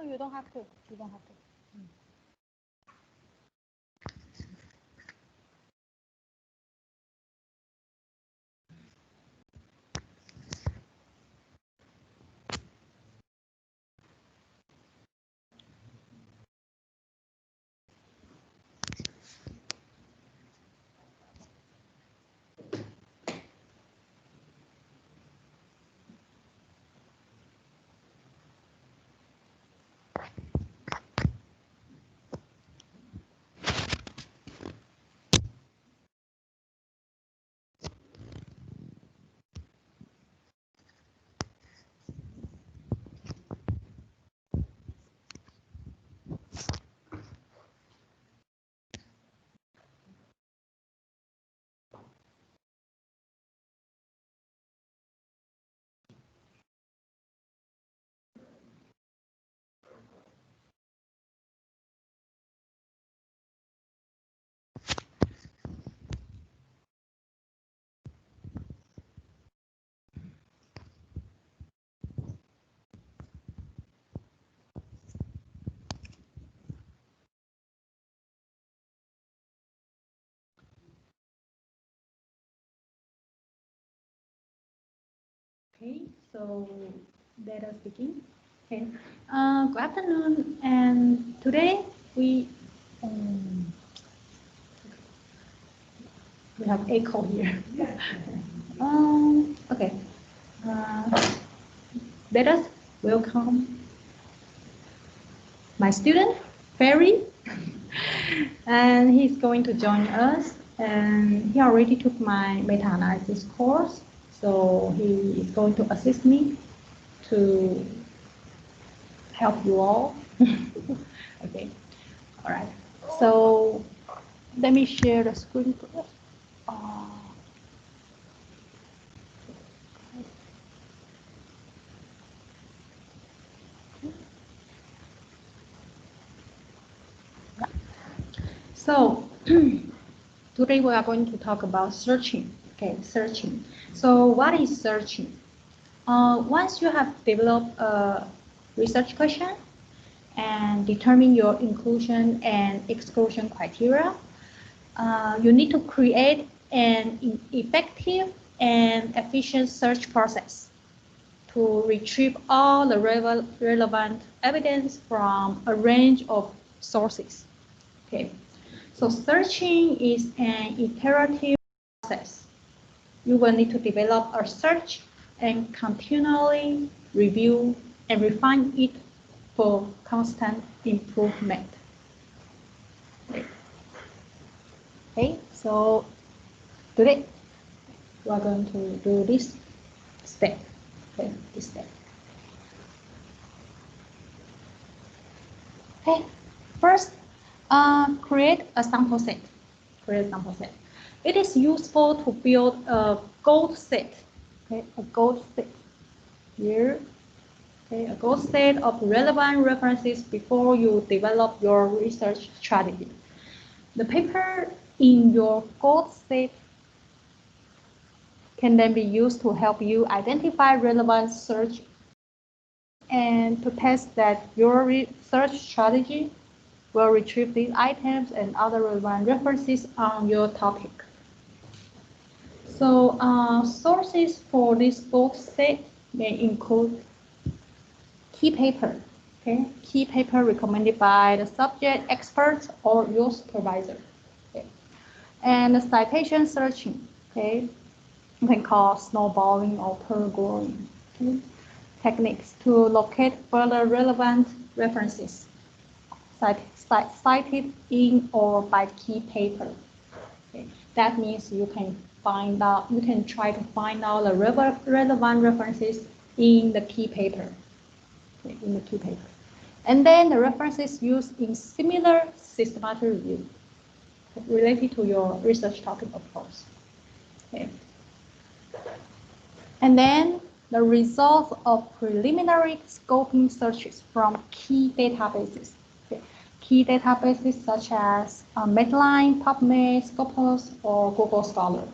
you don't have to. You don't have to. Okay, so let us begin. Okay, good afternoon, and today we have echo here. Okay, let us welcome my student Ferry, and he's going to join us. And he already took my meta-analysis course, so he is going to assist me to help you all. Okay, all right. So let me share the screen first. So today we are going to talk about searching. Okay, searching. So what is searching? Once you have developed a research question and determine your inclusion and exclusion criteria, you need to create an effective and efficient search process to retrieve all the relevant evidence from a range of sources. Okay, so searching is an iterative process. You will need to develop a search and continually review and refine it for constant improvement. Okay, so today we are going to do this step. Okay, this step. Okay, first, create a sample set. Create a sample set. It is useful to build a goal set. Okay, a goal set here. Okay, a goal set of relevant references before you develop your research strategy. The paper in your goal set can then be used to help you identify relevant search and to test that your research strategy will retrieve these items and other relevant references on your topic. So sources for this goal set may include key paper, okay? Key paper recommended by the subject experts or your supervisor. Okay? And the citation searching, okay? You can call snowballing or pergoing, okay? Techniques to locate further relevant references cited in or by key paper. Okay? That means you can try to find out the relevant references in the key paper. Okay? In the key paper. And then the references used in similar systematic review related to your research topic, of course. Okay? And then the results of preliminary scoping searches from key databases. Okay. Key databases such as Medline, PubMed, Scopus, or Google Scholar.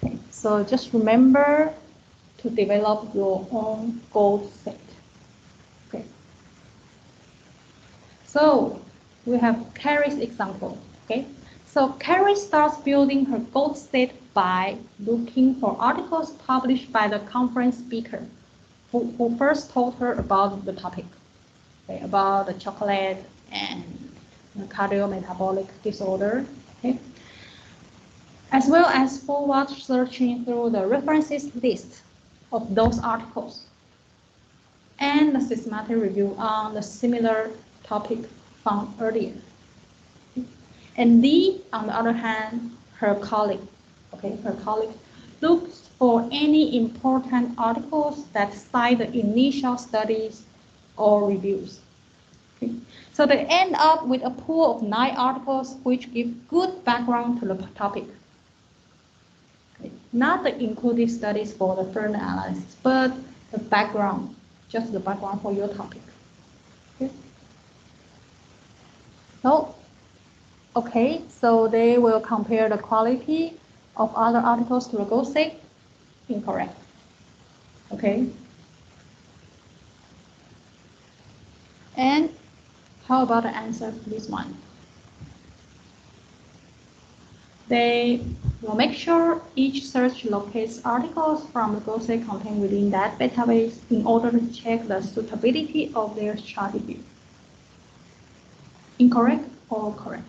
Okay. So just remember to develop your own goal set. Okay. So we have Carrie's example. Okay. So Carrie starts building her goal set by looking for articles published by the conference speaker who first told her about the topic, okay, about the chocolate and the cardiometabolic disorder. Okay. As well as forward searching through the references list of those articles and the systematic review on the similar topic found earlier. And Lee, on the other hand, her colleague looks for any important articles that cite the initial studies or reviews. Okay. So they end up with a pool of 9 articles which give good background to the topic. Okay. Not the included studies for the further analysis, but the background, just the background for your topic. Okay. So they will compare the quality of other articles to the goal set. Incorrect. Okay. And how about the answer to this one? They will make sure each search locates articles from the goal set contained within that database in order to check the suitability of their strategy. Incorrect or correct?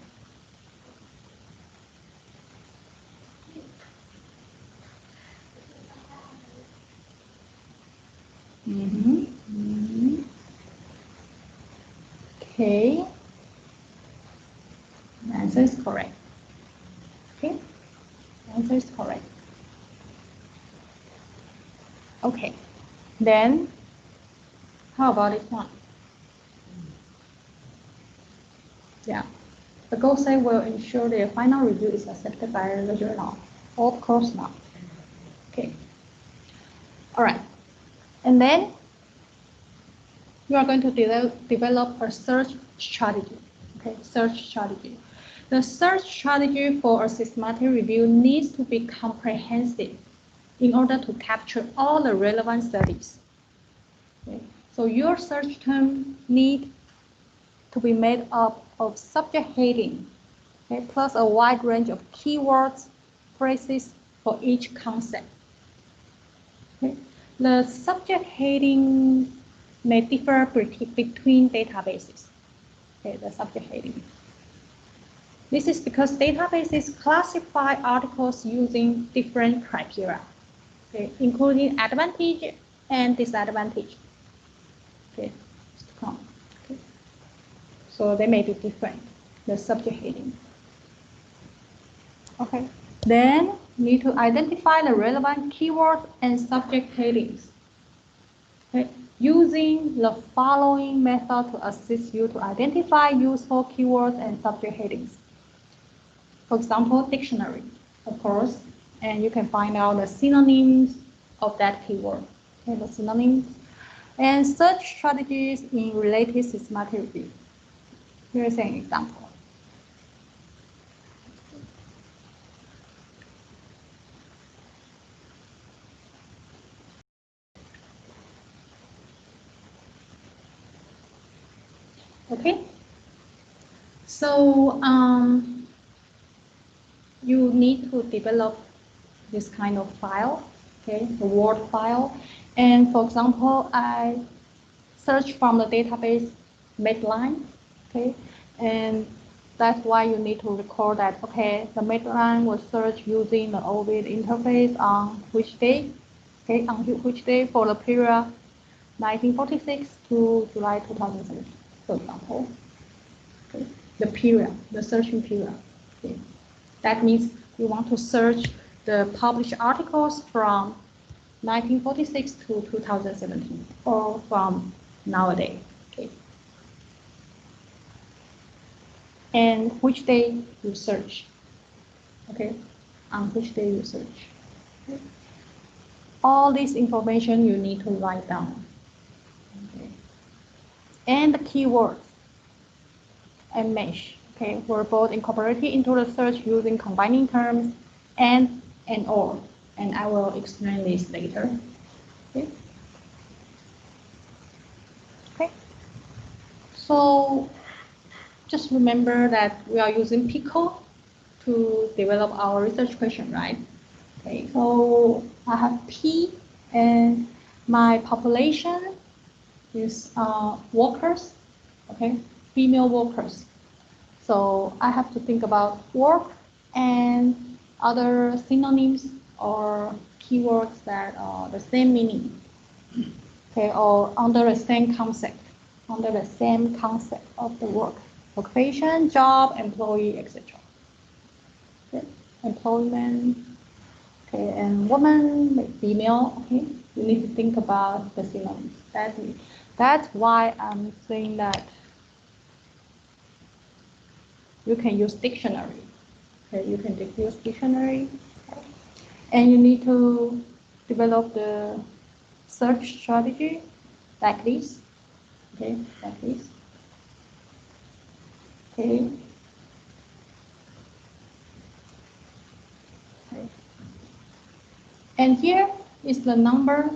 Okay. The answer is correct. Okay. The answer is correct. Okay. Then, how about this one? Yeah. The goal set will ensure the final review is accepted by the journal. Of course not. Okay. All right. And then you are going to develop a search strategy. Okay, search strategy. The search strategy for a systematic review needs to be comprehensive in order to capture all the relevant studies. Okay. So your search term need to be made up of subject heading, okay, plus a wide range of keywords, phrases for each concept. Okay. The subject heading may differ between databases. Okay, the subject heading. This is because databases classify articles using different criteria, okay, including advantage and disadvantage. Okay. Okay. So they may be different, the subject heading. Okay. Then you need to identify the relevant keywords and subject headings. Okay. Using the following method to assist you to identify useful keywords and subject headings. For example, dictionary, of course, and you can find out the synonyms of that keyword. Okay, the synonyms and search strategies in related systematic review. Here is an example. Okay, so you need to develop this kind of file, okay, the Word file. And for example, I search from the database Medline, okay, and that's why you need to record that, okay, the Medline was searched using the OVID interface on which day, okay, on which day for the period 1946 to July 2007, for example. Okay. The period, the searching period. Okay. That means you want to search the published articles from 1946 to 2017, or from nowadays. Okay. And which day you search. Okay. On which day you search. Okay. All this information you need to write down. Okay. And the keywords and mesh, okay, were both incorporated into the search using combining terms and or, and I will explain this later. Okay. Okay. So just remember that we are using Pico to develop our research question, right? Okay, so I have P and my population is workers, okay, female workers. So I have to think about work and other synonyms or keywords that are the same meaning, okay, or under the same concept of the work, occupation, job, employee, etc. Okay. Employment, okay, and woman, like female, okay, you need to think about the synonyms. That's why I'm saying that you can use dictionary. Okay, you can use dictionary, okay? And you need to develop the search strategy like this. Okay, like this. Okay. Okay. And here is the number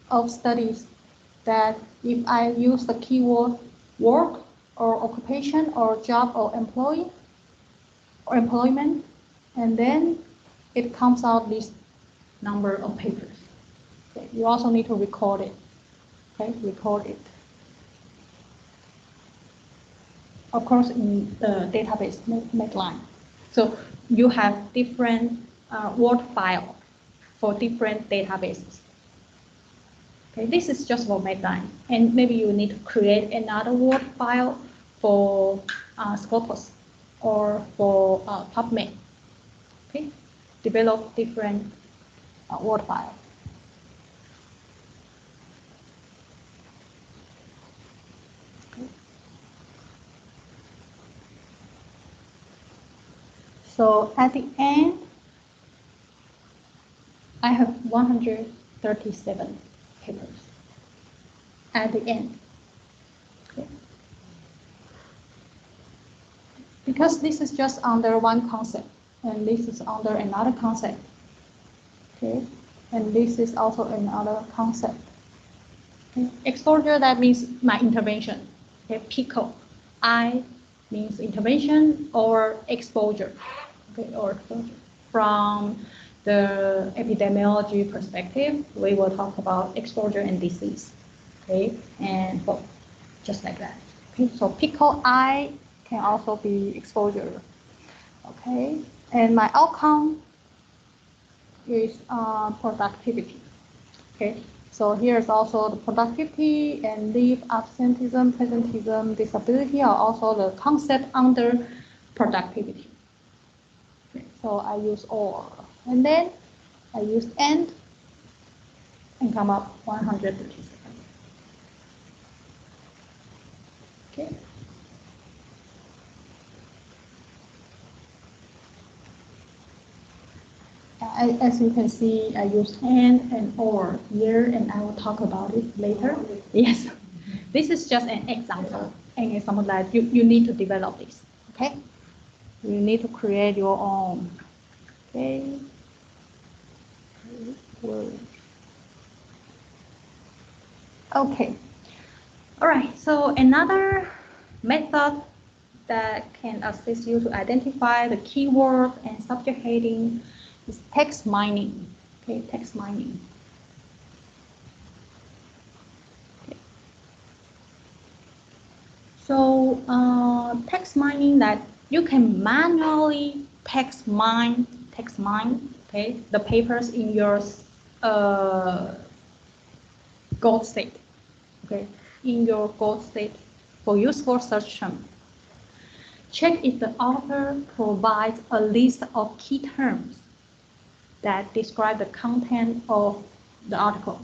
of studies that if I use the keyword work or occupation or job or employee or employment, and then it comes out this number of papers. Okay. You also need to record it. Okay, record it. Of course, in the database Medline. So you have different Word file for different databases. Okay, this is just for Medline, and maybe you need to create another Word file for Scopus or for PubMed. Okay, develop different Word file. Okay. So at the end, I have 137 papers at the end. Okay. Because this is just under one concept, and this is under another concept. Okay, and this is also another concept. Okay. Exposure, that means my intervention. Okay, PICO. I means intervention or exposure. Okay, or exposure. From the epidemiology perspective, we will talk about exposure and disease. Okay, and just like that. Okay, so PICO I can also be exposure. Okay, and my outcome is productivity. Okay, so here's also the productivity and leave, absenteeism, presenteeism, disability are also the concept under productivity. Okay, so I use or, and then I use and come up 137. Okay. As you can see, I use and or here, and I will talk about it later. Yes, this is just an example that you need to develop this. Okay, you need to create your own. Okay. Okay. All right. So another method that can assist you to identify the keyword and subject heading is text mining. Okay, text mining. Okay. So text mining, that you can manually text mine. Okay, the papers in your gold state. Okay, in your gold state for useful search term. Check if the author provides a list of key terms that describe the content of the article.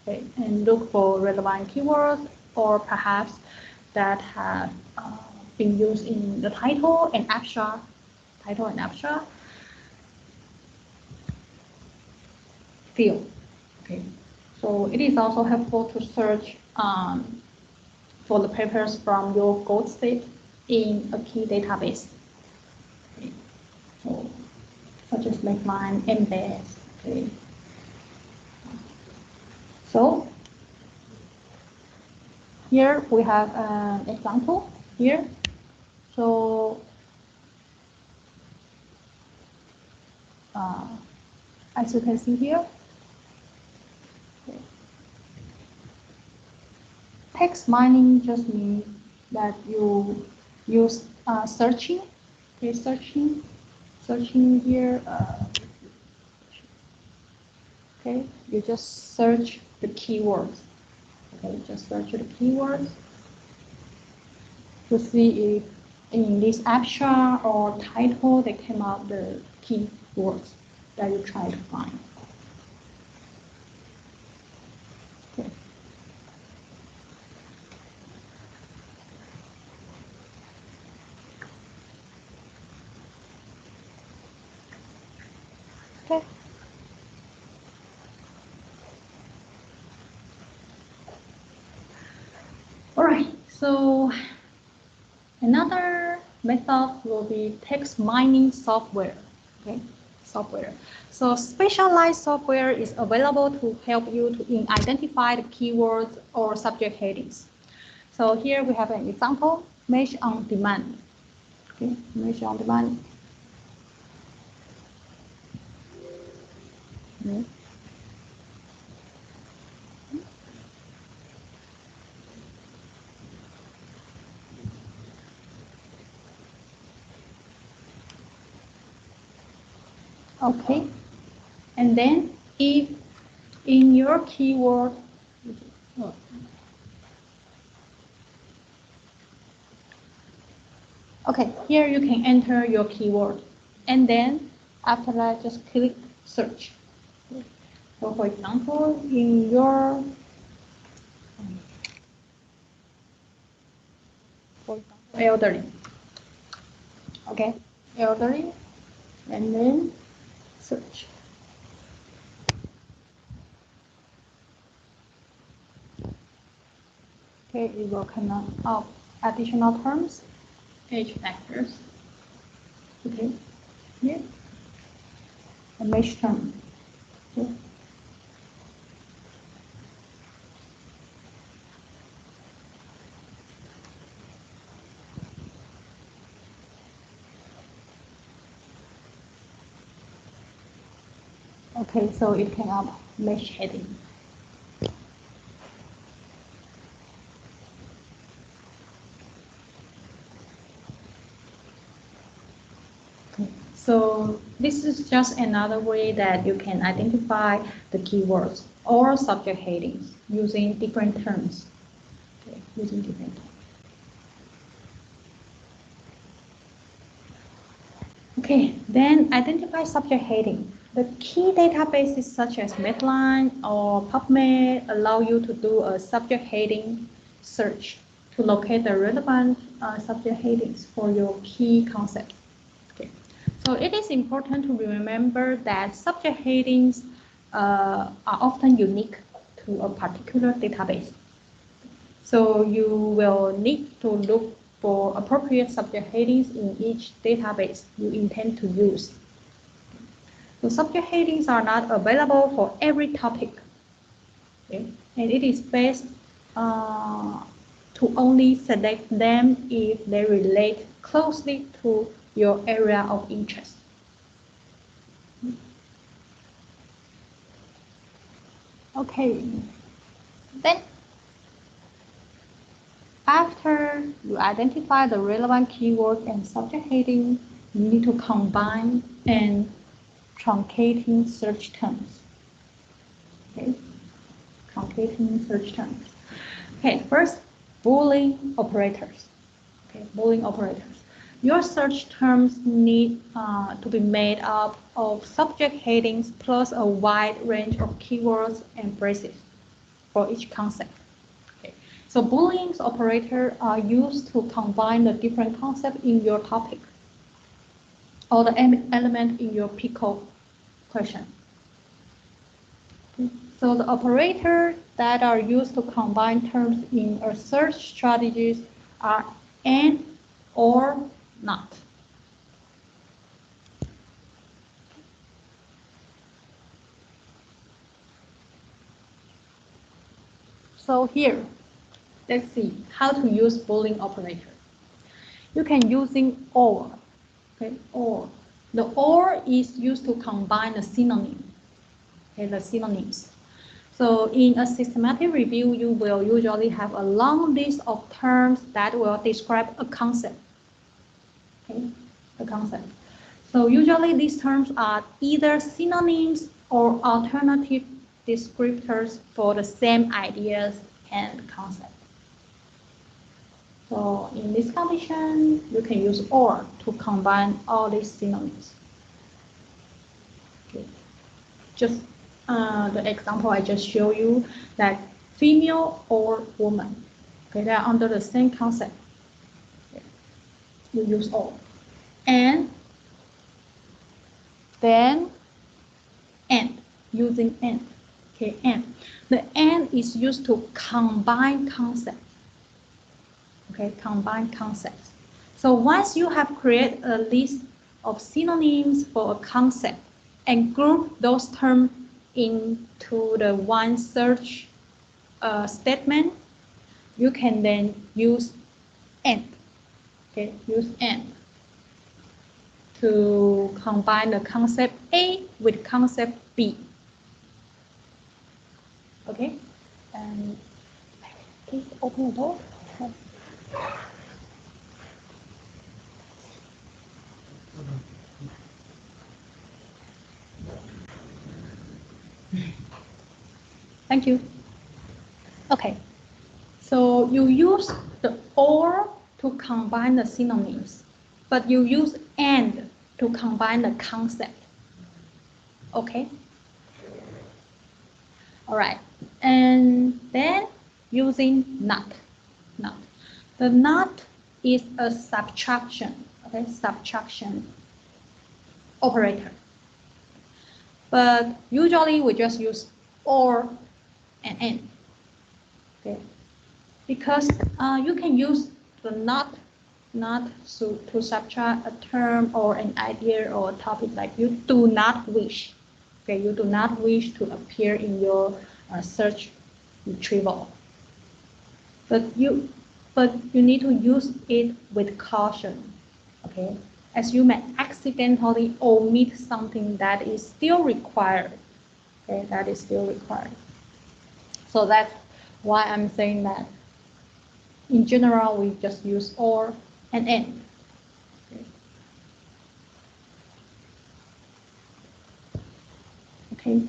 Okay, and look for relevant keywords or perhaps that have been used in the title and abstract. Field. Okay, so it is also helpful to search for the papers from your gold state in a key database. Okay. So, such as like mine, MBS. Okay. So here we have an example here. So as you can see here, text mining just means that you use searching. Okay, searching here. Okay, you just search the keywords. Okay, just search the keywords to see if in this abstract or title they came out the keywords that you try to find. Okay. Okay. All right, so another method will be text mining software. Okay, software. So specialized software is available to help you to identify the keywords or subject headings. So here we have an example, Mesh on Demand. Okay, Mesh on Demand. Okay. Okay, and then if in your keyword, okay, here you can enter your keyword, and then after that, just click search. So for example, in your, for example, elderly, okay, elderly, and then search. Okay, it will come up additional terms, age factors. Okay, here, a mesh term. Okay. Okay, so it came up mesh heading. So this is just another way that you can identify the keywords or subject headings using different terms. Okay, using different terms. Okay, then identify subject heading. The key databases such as Medline or PubMed allow you to do a subject heading search to locate the relevant subject headings for your key concept. Okay. So it is important to remember that subject headings are often unique to a particular database. So you will need to look for appropriate subject headings in each database you intend to use. So subject headings are not available for every topic. Okay? And it is best to only select them if they relate closely to your area of interest. Okay, then after you identify the relevant keyword and subject heading, you need to combine and truncating search terms. Okay, truncating search terms. Okay, first, Boolean operators. Okay, Boolean operators. Your search terms need to be made up of subject headings plus a wide range of keywords and phrases for each concept. Okay. So Boolean operators are used to combine the different concepts in your topic or the element in your PICO question. So the operators that are used to combine terms in a search strategies are and or not. So here, let's see how to use Boolean operator. You can using or, okay, or. The or is used to combine the synonym, okay, the synonyms. So in a systematic review, you will usually have a long list of terms that will describe a concept, okay, a concept. So usually these terms are either synonyms or alternative descriptors for the same ideas and concepts. So in this condition, you can use or to combine all these synonyms. Okay. Just the example I just showed you, that female or woman, okay, they are under the same concept. Okay. You use or. And then and, using and. Okay, and. The and is used to combine concepts. Okay, combine concepts. So once you have created a list of synonyms for a concept and group those terms into the one search statement, you can then use and. Okay, use and to combine the concept A with concept B. Okay, and please open the door. Thank you. Okay, so you use the or to combine the synonyms, but you use and to combine the concept. Okay. All right, and then using not. Not. The not is a subtraction. Okay, subtraction operator. But usually we just use or and. Okay, because you can use the not to subtract a term or an idea or a topic like you do not wish. Okay, you do not wish to appear in your search retrieval. But you need to use it with caution. Okay, as you may accidentally omit something that is still required. Okay, that is still required. So that's why I'm saying that in general we just use or and and. Okay.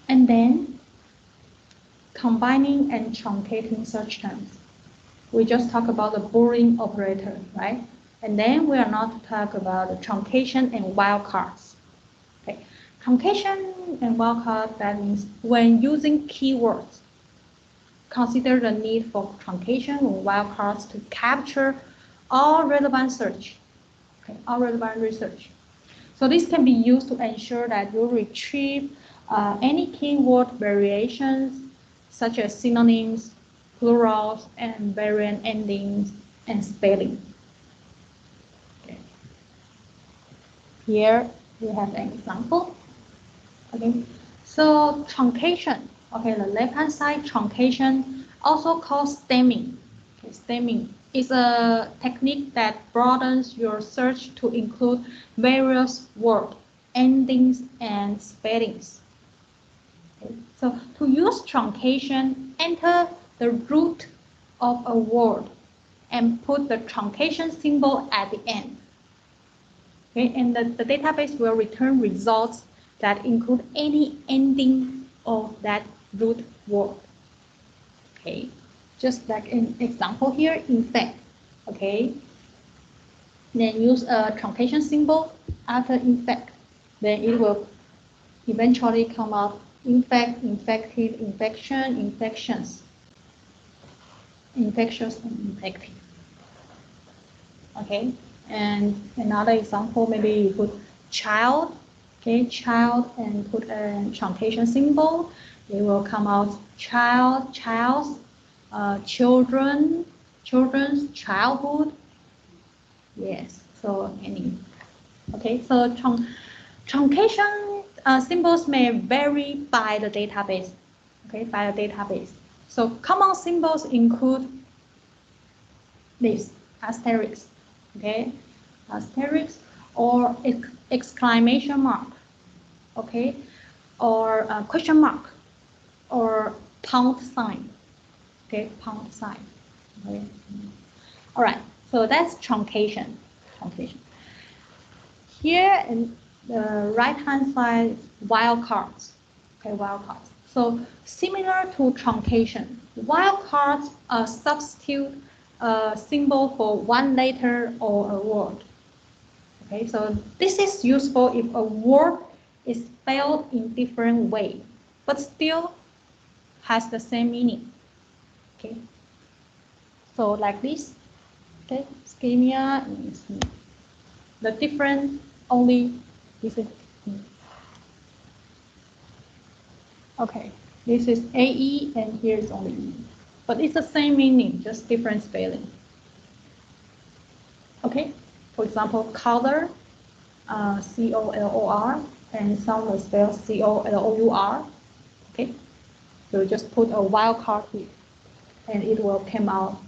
And then combining and truncating search terms. We just talk about the Boolean operator, right? And then we are not talk about the truncation and wildcards. Okay. Truncation and wildcard, that means when using keywords, consider the need for truncation and wildcards to capture all relevant search, okay, all relevant research. So this can be used to ensure that you retrieve any keyword variations such as synonyms, plurals, and variant endings and spelling. Okay. Here we have an example. Okay, so truncation. Okay, the left-hand side truncation, also called stemming. Okay, stemming is a technique that broadens your search to include various word endings and spellings. Okay, so to use truncation, enter the root of a word and put the truncation symbol at the end. Okay, and the database will return results that include any ending of that root word. Okay, just like an example here, in fact. Okay, then use a truncation symbol after in fact. Then it will eventually come out infect, infected, infection, infections, infectious, and infected. Okay, and another example, maybe you put child. Okay, child, and put a truncation symbol. It will come out child, child's, children, children's, childhood. Yes, so any. Okay, so truncation symbols may vary by the database. okay, by a database. So common symbols include this asterisk, okay, asterisk or exclamation mark, okay, or question mark, or pound sign, okay, pound sign. Okay. All right, so that's truncation. Truncation. Here in the right-hand side, wildcards. Okay, wildcards. So similar to truncation, wildcards are substitute symbol for one letter or a word. Okay, so this is useful if a word is spelled in different way, but still has the same meaning. Okay, so like this. Okay, ischemia is the difference only this is. Okay, this is AE and here is only E. But it's the same meaning, just different spelling. Okay, for example, color, C-O-L-O-R, and some will spell C-O-L-O-U-R. Okay, so just put a wildcard here, and it will come out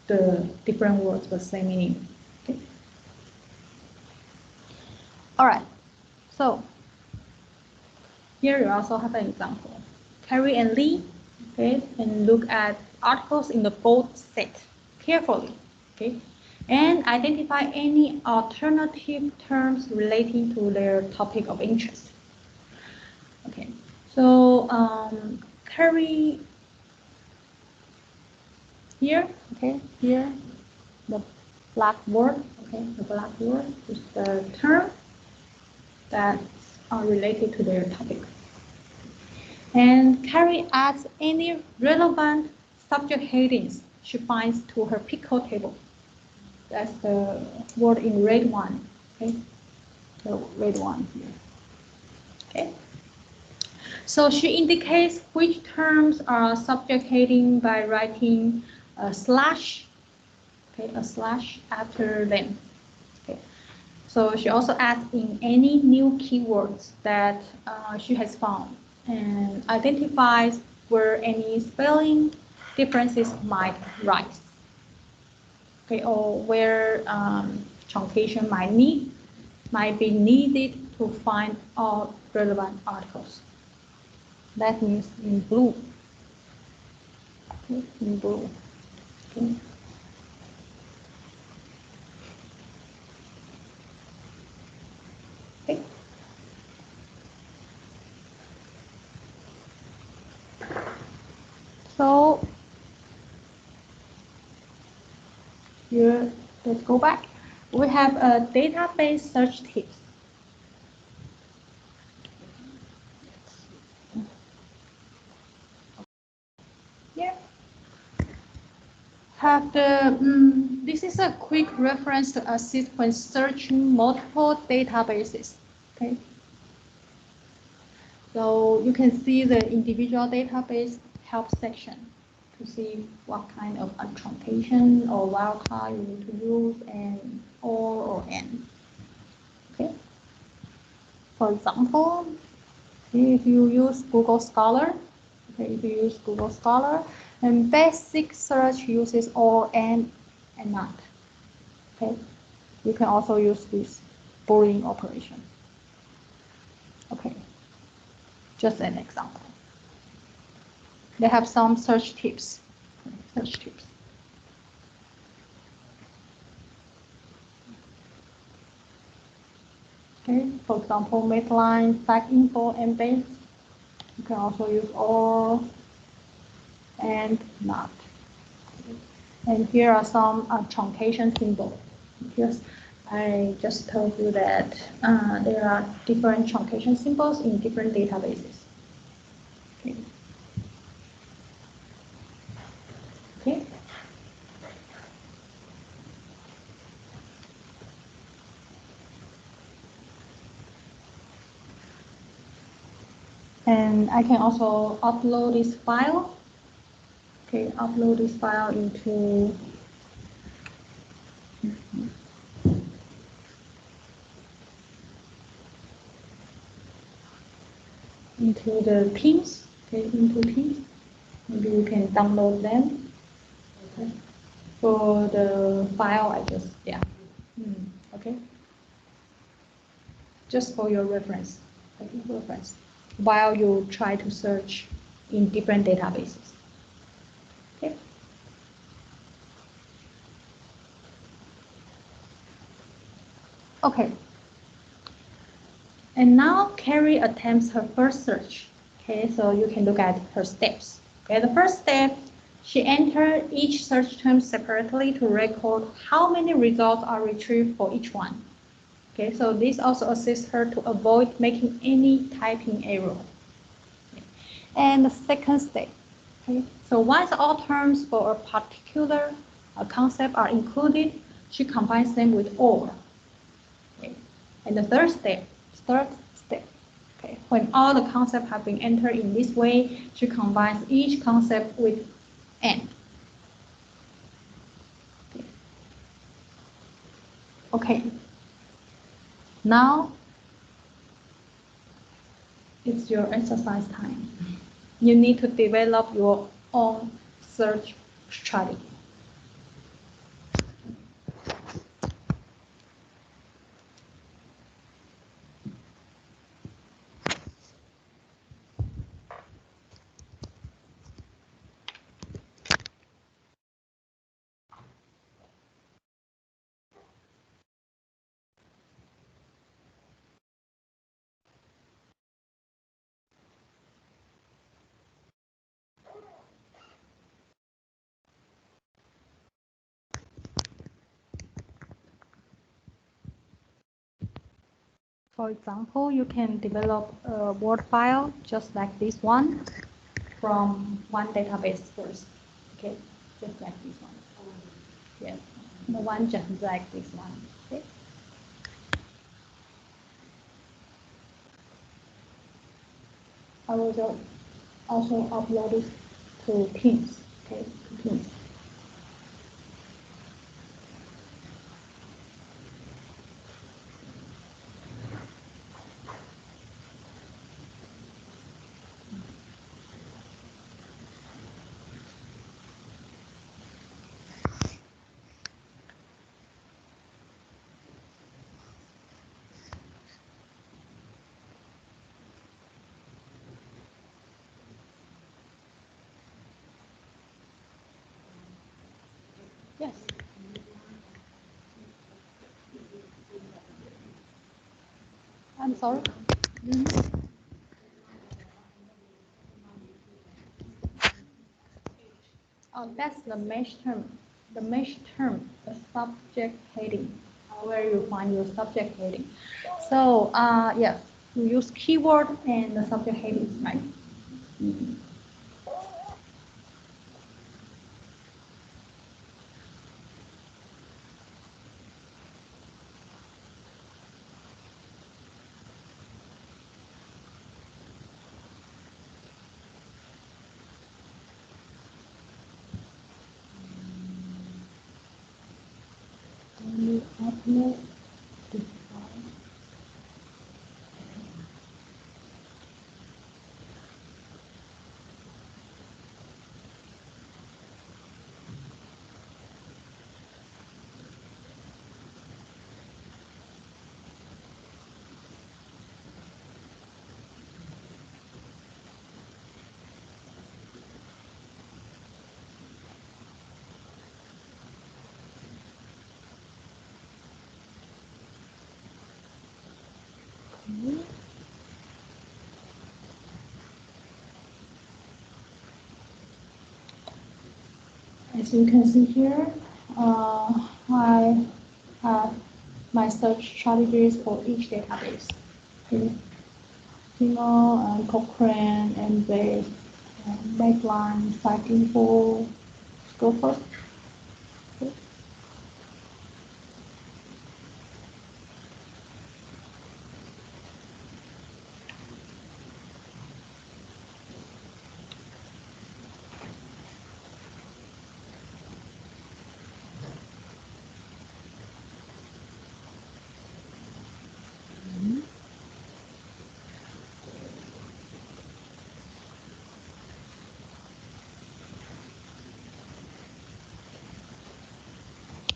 the different words with the same meaning. Okay. All right, so here you also have an example. Carrie and Lee, okay, and look at articles in the bold set carefully, okay, and identify any alternative terms relating to their topic of interest. Okay, so Carrie here, okay, here the black word, okay, the black word is the term that are related to their topic. And Carrie adds any relevant subject headings she finds to her picot table. That's the word in red one, okay? The red one here, okay? So she indicates which terms are subject heading by writing a slash, okay, a slash after them, okay? So she also adds in any new keywords that she has found, and identifies where any spelling differences might rise, okay, or where truncation might be needed to find all relevant articles. That means in blue, okay, in blue. Okay. Okay. So here, let's go back. We have a database search tips. Here, have the this is a quick reference to assist when searching multiple databases. Okay. So you can see the individual database help section to see what kind of truncation or wildcard you need to use, and or n. Okay. For example, if you use Google Scholar, okay, if you use Google Scholar, and basic search uses or and not. Okay, you can also use this Boolean operation. Okay, just an example. They have some search tips. Search tips. Okay, for example, Medline, fact info, and base. You can also use or and not. And here are some truncation symbols. Yes, I just told you that there are different truncation symbols in different databases. Okay. Okay. And I can also upload this file. Okay, upload this file into the Teams. okay, into Teams. Maybe you can download them. Okay. For the file, I just, yeah. Okay. Just for your reference, while you try to search in different databases. Okay. Okay. And now Carrie attempts her first search. Okay, so you can look at her steps. Okay, the first step, she entered each search term separately to record how many results are retrieved for each one. Okay, so this also assists her to avoid making any typing error. Okay. And the second step, okay, so once all terms for a particular concept are included, she combines them with OR. Okay. And the third step, okay, when all the concepts have been entered in this way, she combines each concept with AND. Okay. Now it's your exercise time. You need to develop your own search strategy. For example, you can develop a Word file just like this one from one database first. Okay, just like this one. Yes, the one just like this one. Okay. I will also upload it to Teams. Okay, to Teams. Yes. I'm sorry. Oh, that's the mesh term. The mesh term, the subject heading, where you find your subject heading. So, yes, you use keyword and the subject heading, right? You upload the file. As you can see here, I have my search strategies for each database. Okay. and Cochrane, and Base, Baseline, Site Info, go first. Okay.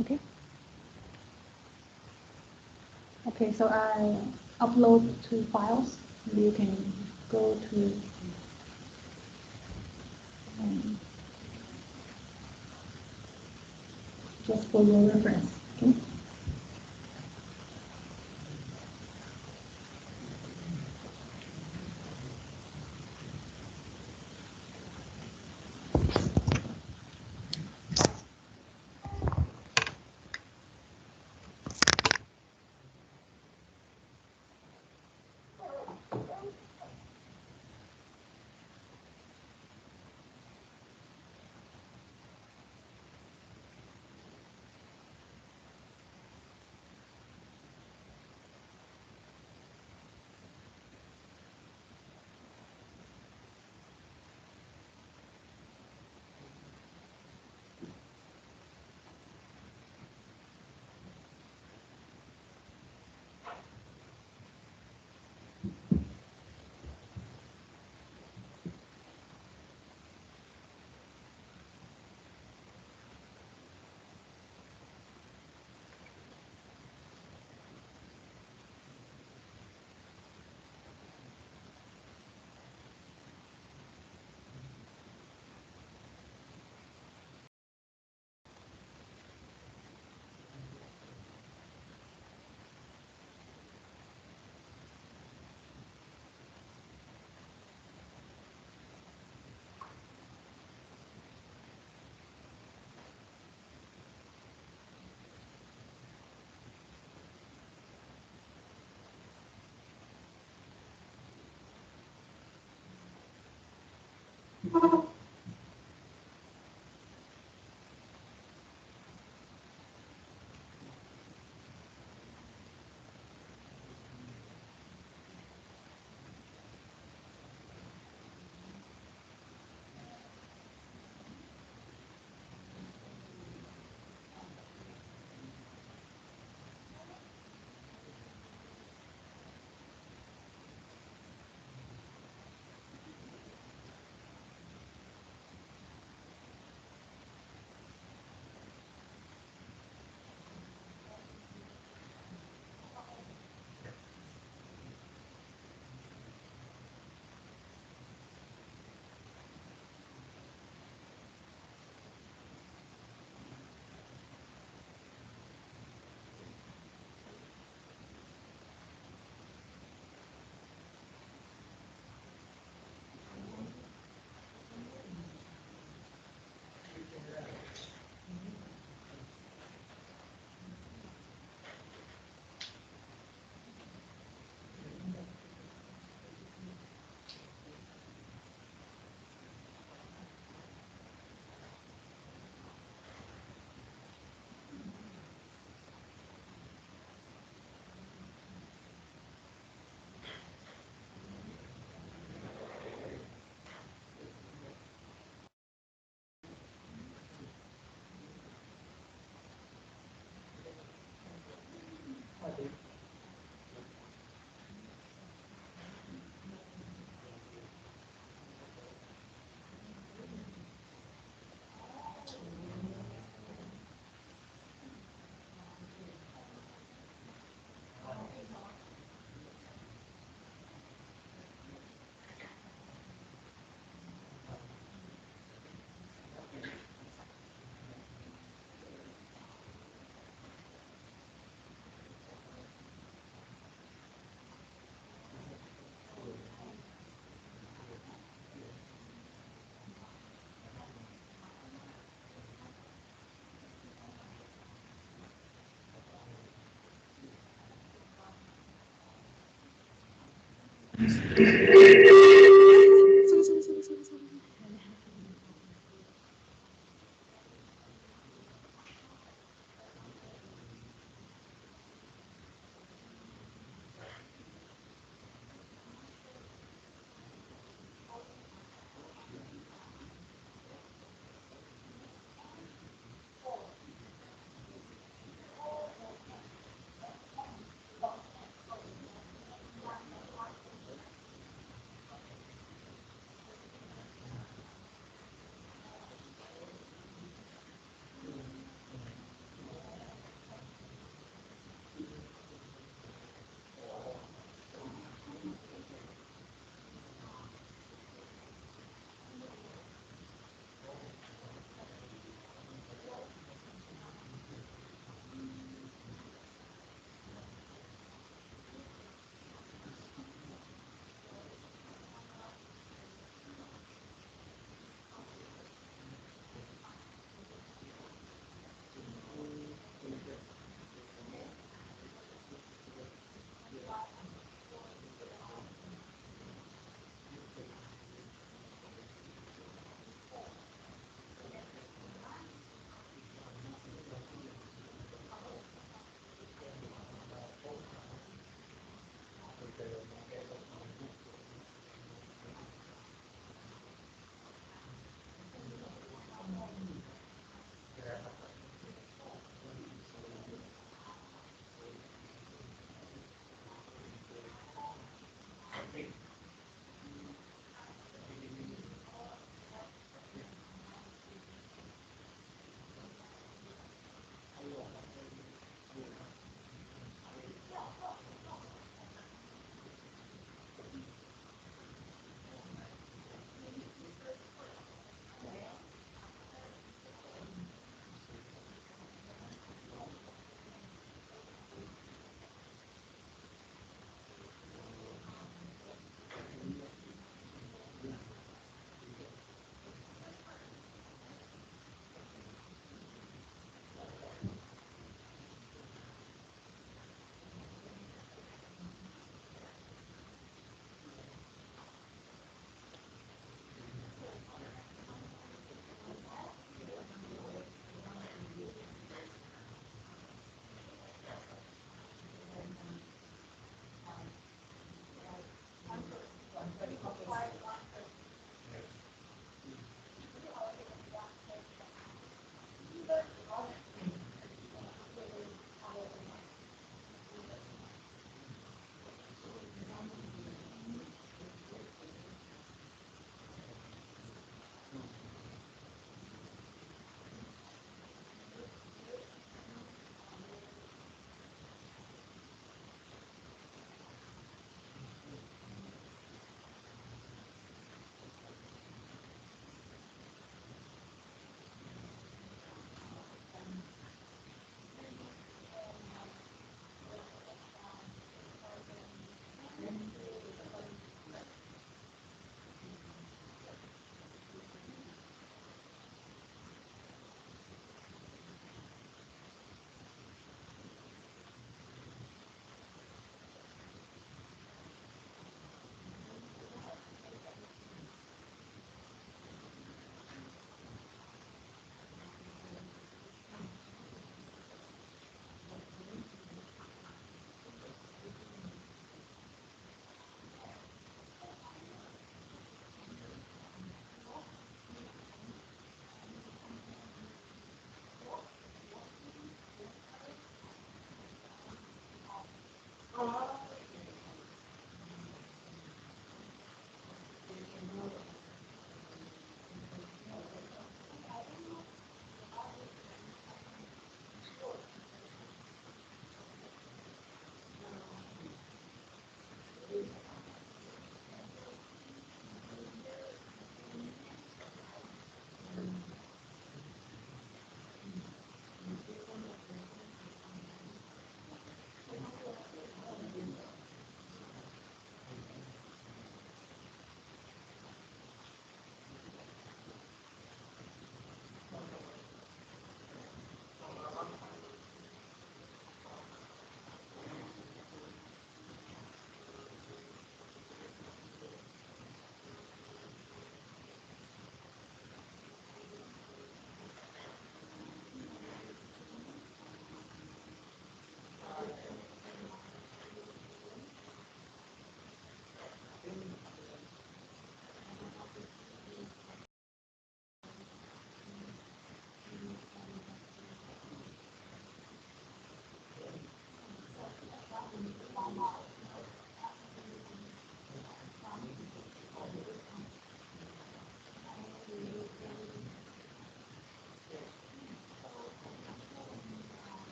Okay. Okay, so I upload two files. You can go to um, just for your reference. Okay.